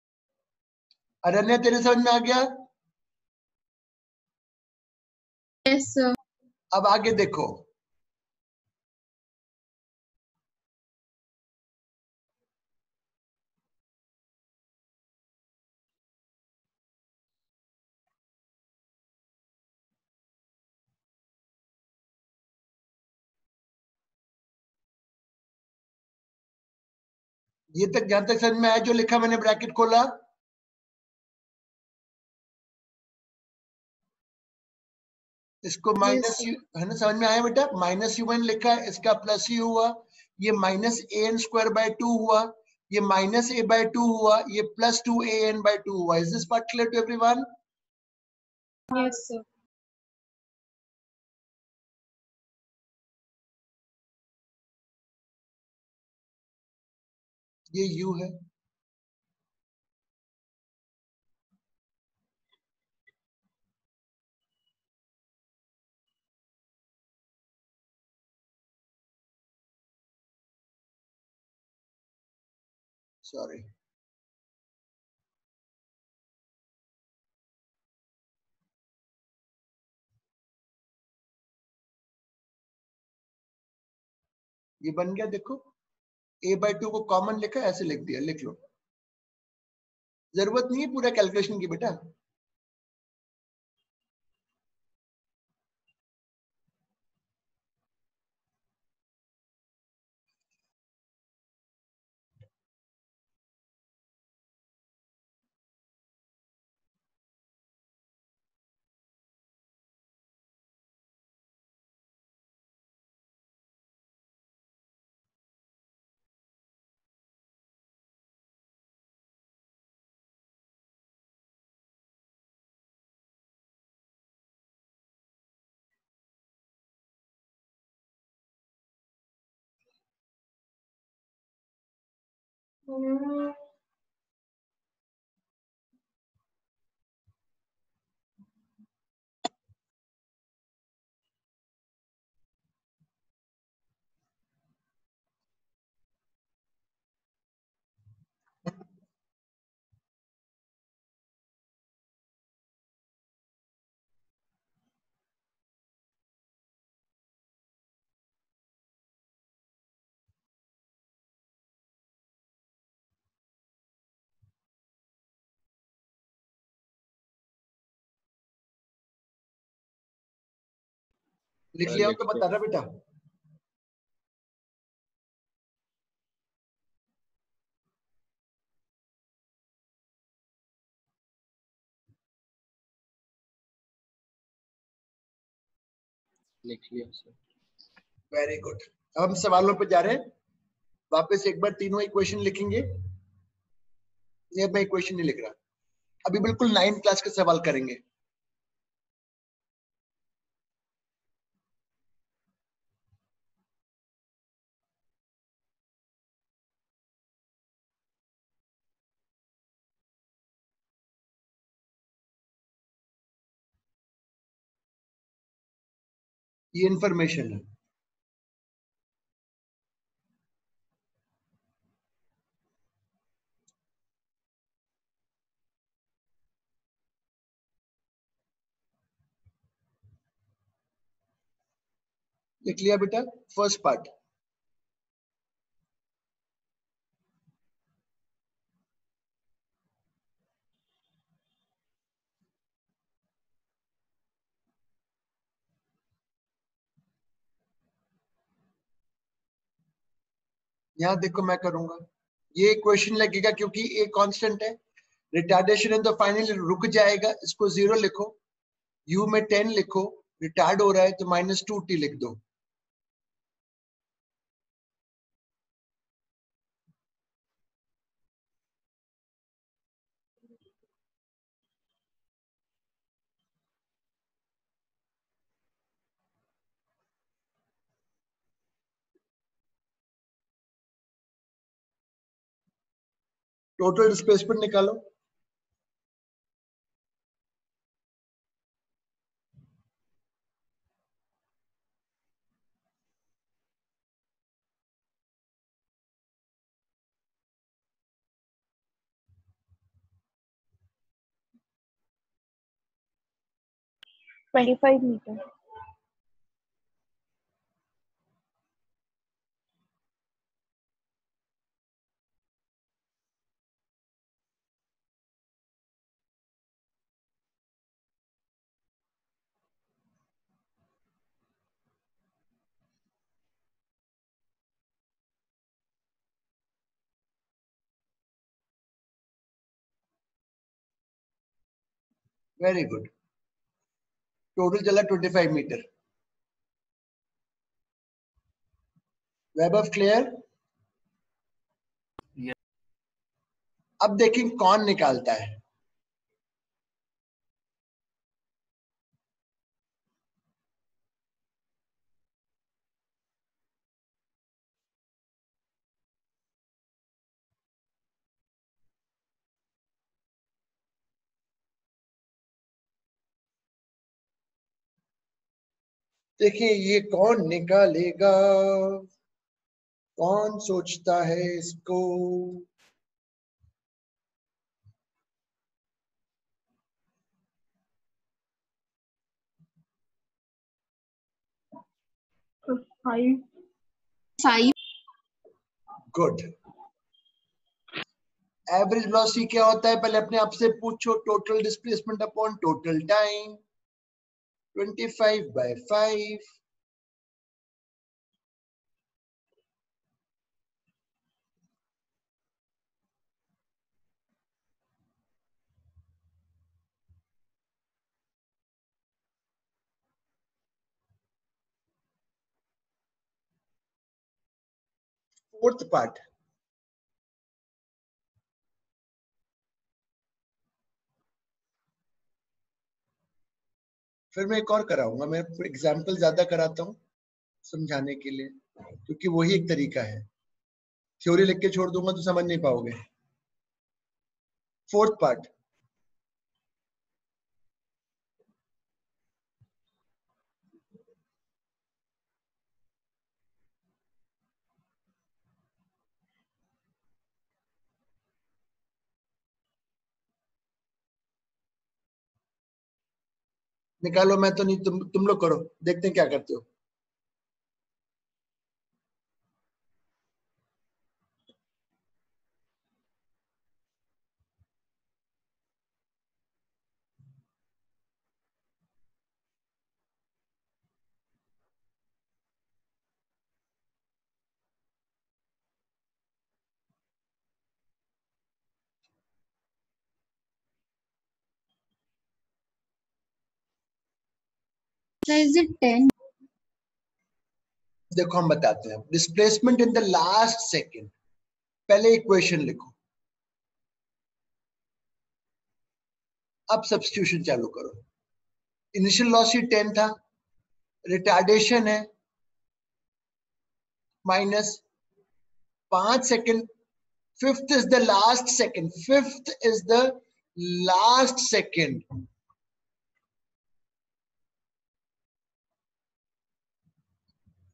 अरण्या तेरे समझ में आ गया? Yes sir. अब आगे देखो, ये तक जहां तक समझ में आया जो लिखा मैंने ब्रैकेट खोला, इसको माइनस यू है ना, समझ में आया बेटा? माइनस यू मैंने लिखा है, इसका प्लस यू हुआ, ये minus a n square by 2 हुआ, ये माइनस ए बाय 2 हुआ, ये प्लस 2 ए एन बाय 2 हुआ। Is this part clear to everyone? Yes sir. ये u है, सॉरी, ये बन गया। देखो a/2 को कॉमन लिखा, ऐसे लिख दिया, लिख लो, जरूरत नहीं है पूरा कैलकुलेशन की बेटा। लिख लिया हो तो बता रहा बेटा। लिख लिया सर। Very good. अब हम सवालों पे जा रहे हैं। वापस एक बार तीनों इक्वेशन लिखेंगे। ये मैं इक्वेशन नहीं लिख रहा, अभी बिल्कुल 9th क्लास के सवाल करेंगे। ये इंफॉर्मेशन है। लिख लिया बेटा। फर्स्ट पार्ट, यहां देखो मैं करूंगा। ये इक्वेशन लगेगा क्योंकि ए कांस्टेंट है। रिटार्डेशन है तो फाइनली रुक जाएगा, इसको 0 लिखो। u में 10 लिखो, रिटार्ड हो रहा है तो -2t लिख दो। टोटल डिस्प्लेसमेंट निकालो। $25 meters. Very good. टोटल चला 25 metre. Web of clear. Yes. अब देखें कौन निकालता है। देखिए ये कौन निकालेगा, कौन सोचता है इसको। 5. 5. गुड। एवरेज वेलोसिटी क्या होता है पहले अपने आप से पूछो, total displacement upon total time, 25/5। Fourth part, फिर मैं एक और कराऊंगा, मैं एग्जाम्पल ज्यादा कराता हूँ समझाने के लिए, क्योंकि वही एक तरीका है। थ्योरी लिख के छोड़ दूंगा तो समझ नहीं पाओगे। फोर्थ पार्ट, निकालो, मैं तो नहीं, तुम लोग करो, देखते हैं क्या करते हो। So is it 10? देखो हम बताते हैं, displacement in the last second, पहले इक्वेशन लिखो, अब सब्स्टिट्यूशन चालू करो। इनिशियल वेलोसिटी 10 था, रिटार्डेशन है minus 5 second, fifth is the last second, fifth is the last second,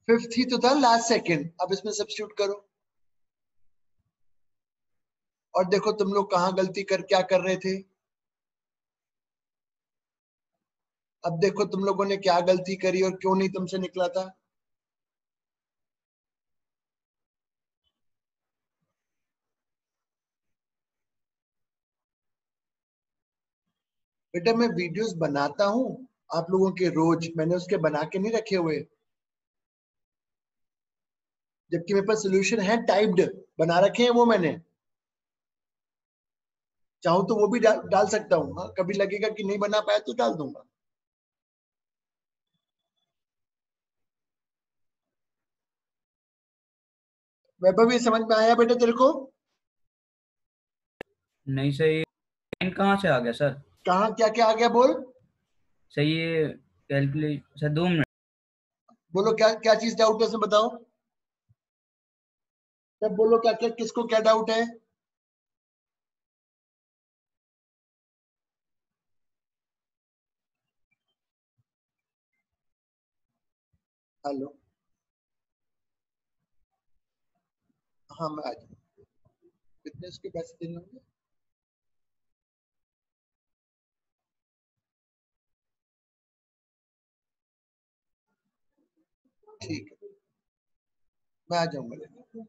fifth ही तो था लास्ट सेकेंड। अब इसमें सब्स्टिट्यूट करो और देखो तुम लोग कहां गलती कर क्या कर रहे थे। अब देखो तुम लोगों ने क्या गलती करी और क्यों नहीं तुमसे निकला था। बेटा मैं वीडियोस बनाता हूं आप लोगों के रोज, मैंने उसके बना के नहीं रखे हुए, जबकि मेरे पास सोल्यूशन है टाइप्ड, बना रखे हैं वो मैंने। चाहूं तो वो भी डाल सकता हूँ, हाँ कभी लगेगा कि नहीं बना पाया तो डाल दूंगा। वैभव ये समझ में आया बेटा तेरे को? नहीं सही, लाइन कहाँ से आ गया सर? कहाँ क्या क्या आ गया बोल? सही है, कैलकुलेट सर 2 मिनट। बोलो क्या क्या चीज डाउट है उसमें बताओ, सब बोलो क्या क्या किसको क्या डाउट है। हेलो, हाँ मैं आ जाऊँ, कितने उसके पैसे देने होंगे? ठीक है मैं आ जाऊंगा लेने।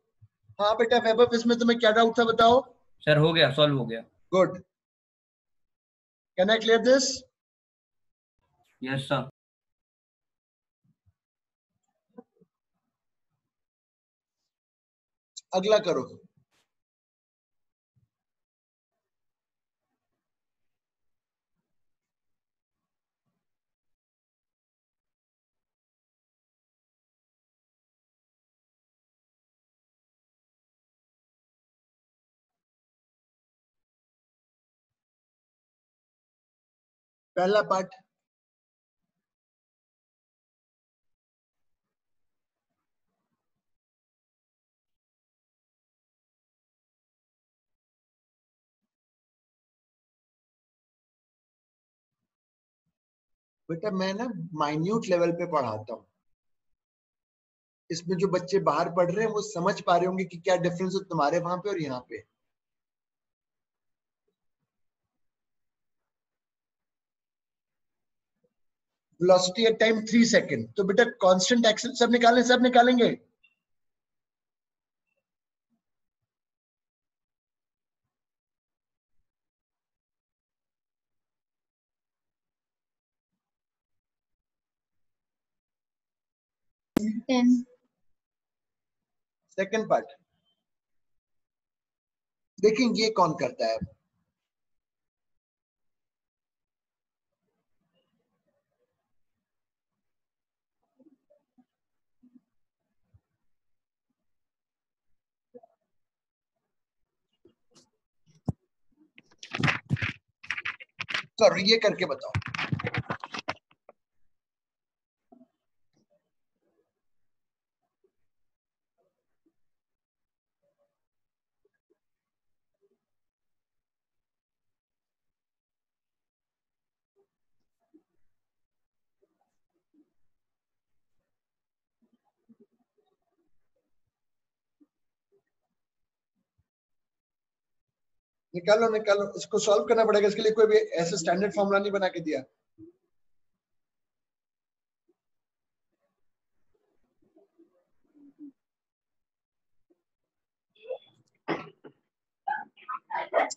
हाँ बेटा वैभव इसमें तुम्हें क्या डाउट था बताओ। सर हो गया, सॉल्व हो गया। Good, can I clear this? Yes sir. अगला करो। पहला पार्ट, बेटा मैं ना माइन्यूट लेवल पे पढ़ाता हूँ, इसमें जो बच्चे बाहर पढ़ रहे हैं वो समझ पा रहे होंगे कि क्या डिफरेंस है तुम्हारे वहां पे और यहाँ पे। Velocity at time 3 second. तो बेटा कांस्टेंट एक्सेल सब निकालेंगे। सेकंड पार्ट देखेंगे ये कौन करता है। करो ये करके बताओ। निकालो, इसको सॉल्व करना पड़ेगा। इसके लिए कोई भी ऐसे स्टैंडर्ड फॉर्मूला नहीं बना के दिया।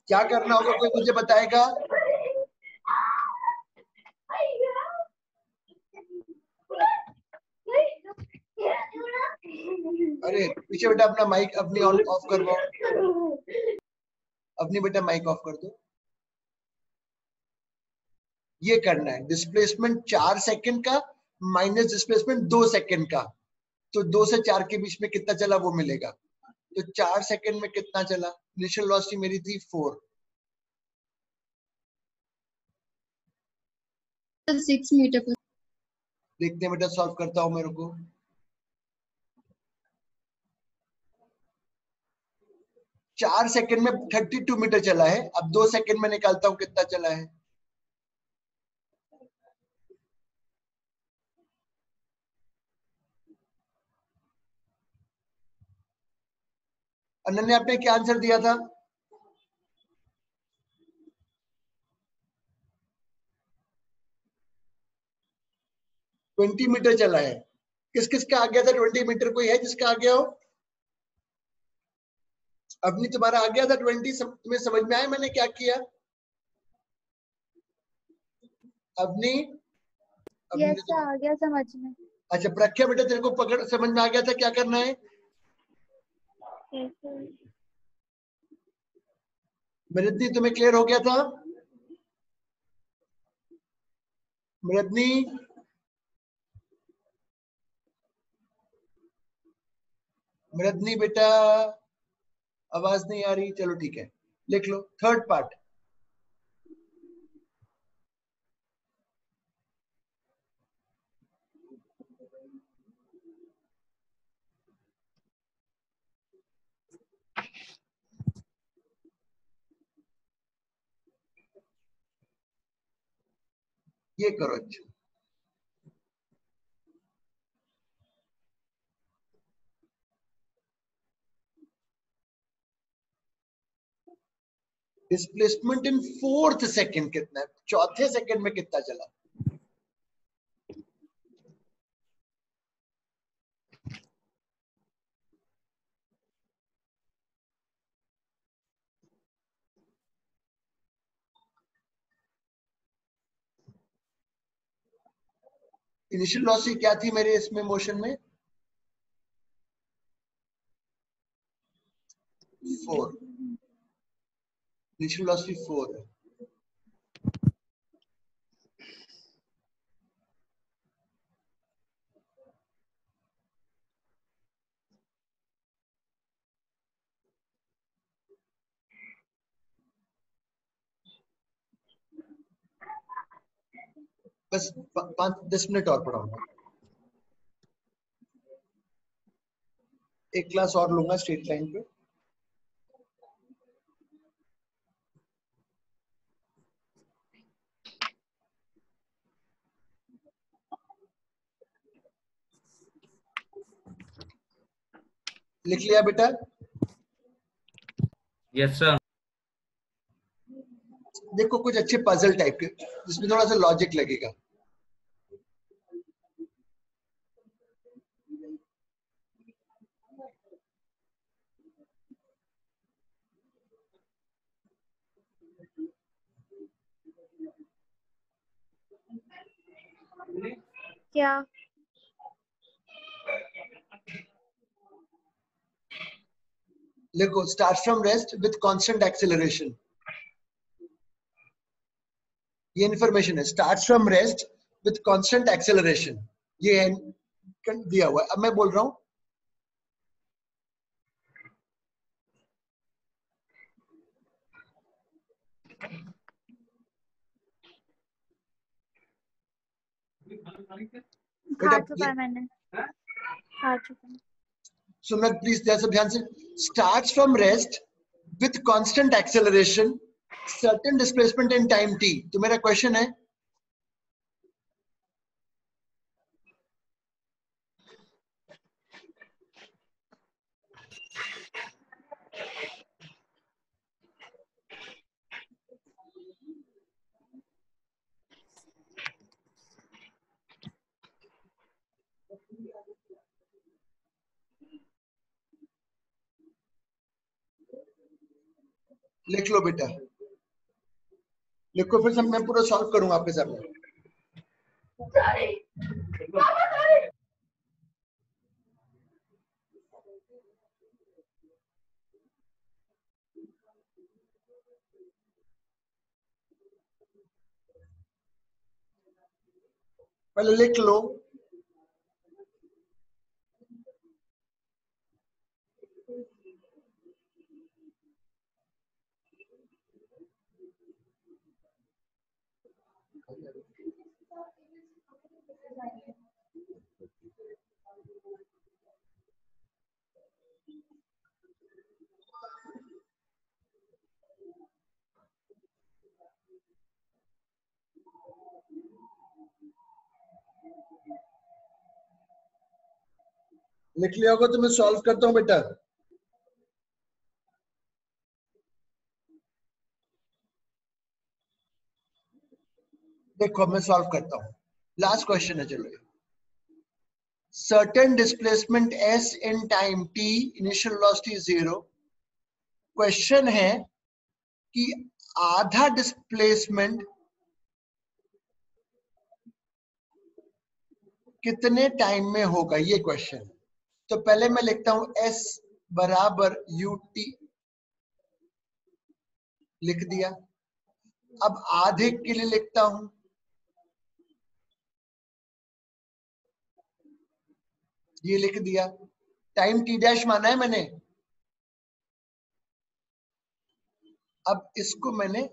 क्या करना होगा कोई मुझे बताएगा? अरे पीछे बेटा अपना माइक अपनी ऑन ऑफ करवाओ। अपनी बेटा माइक ऑफ कर दो। ये करना है डिस्प्लेसमेंट 4 सेकंड का माइनस डिस्प्लेसमेंट 2 सेकंड का। तो 2 से 4 के बीच में कितना चला वो मिलेगा। तो 4 सेकंड में कितना चला? इनिशियल वेलोसिटी मेरी थी 4। 6 मीटर पर। देखते हैं बेटा सॉल्व करता हूं मेरे को। 4 सेकंड में 32 मीटर चला है। अब 2 सेकंड में निकालता हूं कितना चला है। अनन्या आपने क्या आंसर दिया था? ट्वेंटी मीटर चला है। किस किस का आ गया था 20 मीटर? कोई है जिसका आ गया हो? अपनी तुम्हारा आ गया था 20। तुम्हें समझ में आया मैंने क्या किया? अपनी यस सर, आ गया समझ में। अच्छा प्रख्या बेटा तेरे को पकड़ समझ में आ गया था क्या करना है? Yes sir. मृदनी तुम्हें क्लियर हो गया था? मृदनी मृदनी बेटा आवाज नहीं आ रही। चलो ठीक है लिख लो थर्ड पार्ट। ये करो। अच्छा डिस्प्लेसमेंट इन 4th सेकंड कितना है? चौथे सेकंड में कितना चला? इनिशियल वेलोसिटी क्या थी मेरे इसमें मोशन में? 4। इनिशियल वेलोसिटी 4 है। बस 5-10 मिनट और पढ़ाऊंगा। एक क्लास और लूंगा स्ट्रेट लाइन पे। लिख लिया बेटा? Yes sir. देखो कुछ अच्छे पजल टाइप के जिसमें थोड़ा सा लॉजिक लगेगा। क्या? लिखो start from rest with constant acceleration, ये इंफॉर्मेशन है। Start from rest with constant acceleration, ये दिया हुआ है। अब मैं बोल रहा हूं खा चुका है मैंने, खा चुका है। सुनना प्लीज ध्यान से। Start from rest with constant acceleration certain displacement in time t। तो मेरा क्वेश्चन है लिख लो बेटा, लिखो, फिर मैं पूरा सॉल्व करूंगा आपके सामने। पहले लिख लो, लिख लिया होगा तो मैं सॉल्व करता हूं बेटा। देखो मैं सॉल्व करता हूं, लास्ट क्वेश्चन है, चलो। Certain displacement s in time t, initial velocity 0। Question है कि आधा डिस्प्लेसमेंट कितने टाइम में होगा, ये क्वेश्चन है। तो पहले मैं लिखता हूं s बराबर ut, लिख दिया। अब आधे के लिए लिखता हूं, ये लिख दिया। टाइम t डैश माना है मैंने। अब इसको मैंने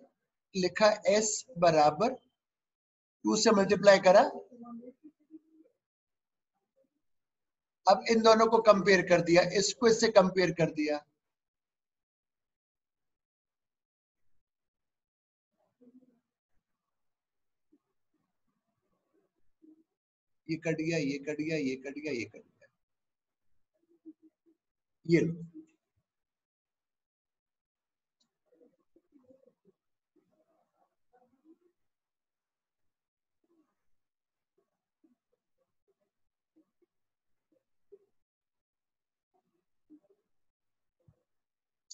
लिखा s बराबर 2 से मल्टीप्लाई करा। अब इन दोनों को कंपेयर कर दिया, इसको इससे कंपेयर कर दिया। ये कट गया, ये कट गया, ये कट गया, ये कट गया, ये लो।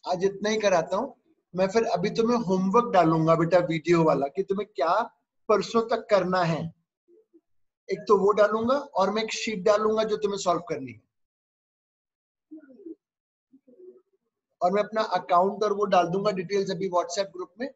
आज इतना ही कराता हूं मैं, फिर अभी तुम्हें होमवर्क डालूंगा बेटा वीडियो वाला, कि तुम्हें क्या परसों तक करना है। एक तो वो डालूंगा और मैं एक शीट डालूंगा जो तुम्हें सॉल्व करनी है, और मैं अपना अकाउंट और वो डाल दूंगा डिटेल्स अभी व्हाट्सएप ग्रुप में।